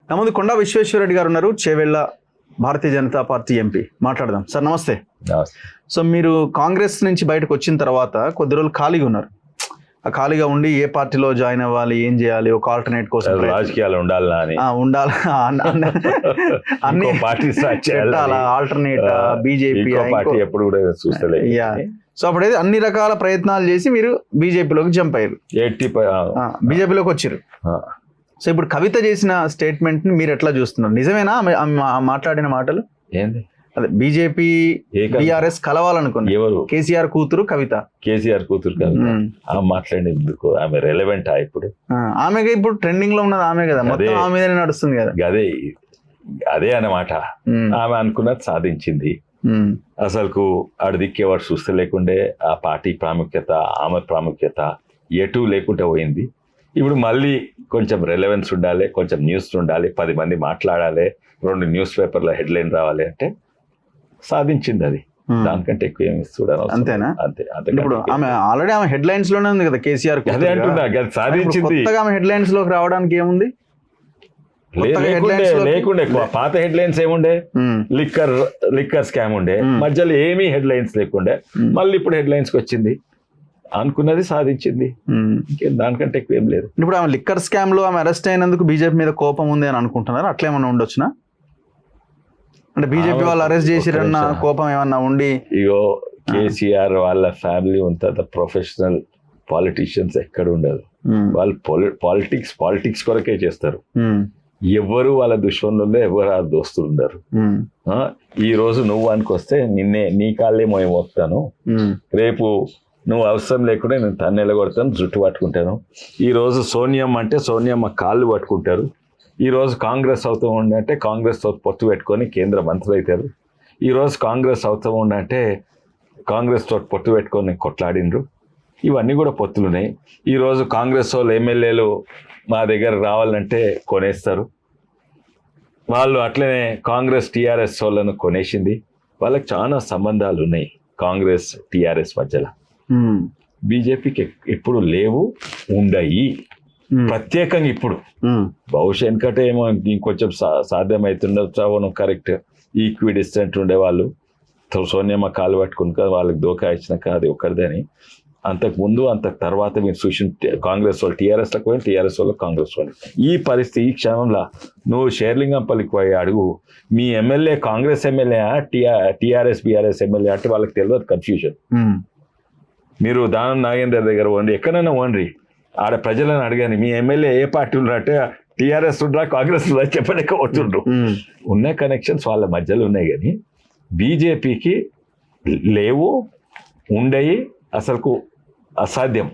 నమ్మది కొండా విశ్వేశ్వరరెడ్డి గారు ఉన్నారు, Chevella Bharatiya Janata party MP. మాట్లాడదాం సార్. నమస్తే. సో మీరు కాంగ్రెస్ నుంచి బయటకు వచ్చిన తర్వాత కొద్ది రోజులు ఖాళీగా ఉన్నారు. ఆ ఖాళీగా ఉండి ఏ పార్టీలో జాయిన్ అవ్వాలి, ఏం చేయాలి, ఒక ఆల్టర్నేట్ కోసం రాజకీయాలు ఉండాలా అని ఉండాలి, అన్ని పార్టీ ఆల్టర్నేట్ బీజేపీ పార్టీ ఎప్పుడు కూడా చూస్తలే. సో అప్పుడైతే అన్ని రకాల ప్రయత్నాలు చేసి మీరు బీజేపీలోకి జంప్ అయ్యారు, బీజేపీలోకి వచ్చారు. సో ఇప్పుడు కవిత చేసిన స్టేట్మెంట్ ని మీరు ఎట్లా చూస్తున్నారు? నిజమేనా మాట్లాడిన మాటలు? ఏంది అదే బీజేపీ బీఆర్ఎస్ కలవాలనుకున్నారు. ఎవరు? కేసీఆర్ కూతురు కవిత. కేసీఆర్ కూతురు కవిత ఆమె మాట్లాడేందుకు ఆమె రెలవెంట్ ఇప్పుడు? ఆమెగా ఇప్పుడు ట్రెండింగ్ లో ఉన్నది ఆమె కదా, మొత్తం ఆమె మీదనే నడుస్తుంది కదా. అదే అన్నమాట. ఆమె అనుకున్నది సాధించింది. అసలుకు ఆడు దిక్కేవాడు చూస్తే లేకుండే ఆ పార్టీ ప్రాముఖ్యత, ఆమె ప్రాముఖ్యత ఎటు లేకుండా పోయింది. ఇప్పుడు మళ్ళీ కొంచెం రెలవెన్స్ ఉండాలి, కొంచెం న్యూస్ ఉండాలి, 10 మంది మాట్లాడాలి, 2 న్యూస్ పేపర్ల హెడ్లైన్ రావాలి అంటే సాధించింది. అది దానికంటే ఎక్కువ ఏమి చూడాలి? అంతేనా? అంతే. ఇప్పుడు ఆమె ఆల్రెడీ ఆమె హెడ్లైన్స్ లోనే ఉంది కదా కేసీఆర్. అదే అంటున్నా, సాధించింది. ఆమె హెడ్లైన్స్ లోకి రావడానికి ఏముంది? లేకుండే పాత హెడ్లైన్స్ ఏముండే? లిక్కర్ స్కామ్ ఉండే, మధ్యలో ఏమీ హెడ్లైన్స్ లేకుండే. మళ్ళీ ఇప్పుడు హెడ్లైన్స్ కి వచ్చింది. అనుకున్నది సాధించింది, దానికంటే ఎక్కువ ఏం లేదు. ఇప్పుడు ఆమె లిక్కర్ స్కామ్ లో ఆమె అరెస్ట్ అయినందుకు బీజేపీ మీద కోపం ఉంది అని అనుకుంటున్నారు. అట్లా ఏమన్నా ఉండొచ్చునా? అంటే బీజేపీ వాళ్ళు అరెస్ట్ చేసిరన్న కోపం ఏమన్నా ఉండి? ఇగో కేసీఆర్ వాళ్ళ ఫ్యామిలీ ఉంటుంది, ప్రొఫెషనల్ పాలిటీషియన్స్ ఎక్కడ ఉండదు. వాళ్ళు పాలిటిక్స్ కొరకే చేస్తారు. ఎవరు వాళ్ళ దుష్మనుల్లో ఎవరు ఆ దోస్తులు ఉండరు. ఈ రోజు నువ్వు అనుకొస్తే నీ కాళ్ళే మోస్తాను, రేపు నువ్వు అవసరం లేకుండా నేను తన్ను ఎలగొడతాను, జుట్టు పట్టుకుంటాను. ఈరోజు సోనియమ్మ అంటే సోనియమ్మ కాళ్ళు పట్టుకుంటారు. ఈరోజు కాంగ్రెస్ అవుతూ ఉండంటే కాంగ్రెస్తో పొత్తు పెట్టుకొని కేంద్ర మంత్రులు అవుతారు. ఈరోజు కాంగ్రెస్ అవుతూ ఉండంటే కాంగ్రెస్తో పొత్తు పెట్టుకొని కొట్లాడినరు. ఇవన్నీ కూడా పొత్తులున్నాయి. ఈరోజు కాంగ్రెస్ వాళ్ళు ఎమ్మెల్యేలు మా దగ్గర రావాలంటే కొనేస్తారు. వాళ్ళు అట్లనే కాంగ్రెస్ టీఆర్ఎస్ వాళ్ళను కొనేసింది. వాళ్ళకి చాలా సంబంధాలు ఉన్నాయి కాంగ్రెస్ టీఆర్ఎస్ మధ్యలో. బీజేపీకి ఎప్పుడు లేవు, ఉండయి. ప్రత్యేకంగా ఇప్పుడు బహుశా ఎందుకంటే ఏమో ఇంకొంచెం సాధ్యమవుతుండొచ్చు. కరెక్ట్ ఈక్వి డిస్టెంట్ ఉండేవాళ్ళు సోనియమ్మ కాలు పట్టుకుని వాళ్ళకి దోకా ఇచ్చిన కాదు ఒక్కరిదని. అంతకుముందు అంతకు తర్వాత మీరు చూసిన కాంగ్రెస్ వాళ్ళు టీఆర్ఎస్లకు పోయి, టీఆర్ఎస్ వాళ్ళు కాంగ్రెస్ వాళ్ళు. ఈ పరిస్థితి ఈ క్షణంలో నువ్వు షేర్లింగంపల్లికి పోయి అడుగు, మీ MLA Congress MLA TRS BRS MLA అంటే వాళ్ళకి తెలియదు, కన్ఫ్యూజన్. మీరు దానం నాగేందర్ దగ్గర పోండి, ఎక్కడైనా పోండి, ఆడ ప్రజలను అడగని మీ ఎమ్మెల్యే ఏ పార్టీ ఉన్నారంటే టీఆర్ఎస్ ఉండరా కాంగ్రెస్ ఉండరా చెప్పలేకపోతుండ్రు. ఉన్న కనెక్షన్స్ వాళ్ళ మధ్యలో ఉన్నాయి, కానీ బీజేపీకి లేవు, ఉండయి, అసలుకు అసాధ్యం.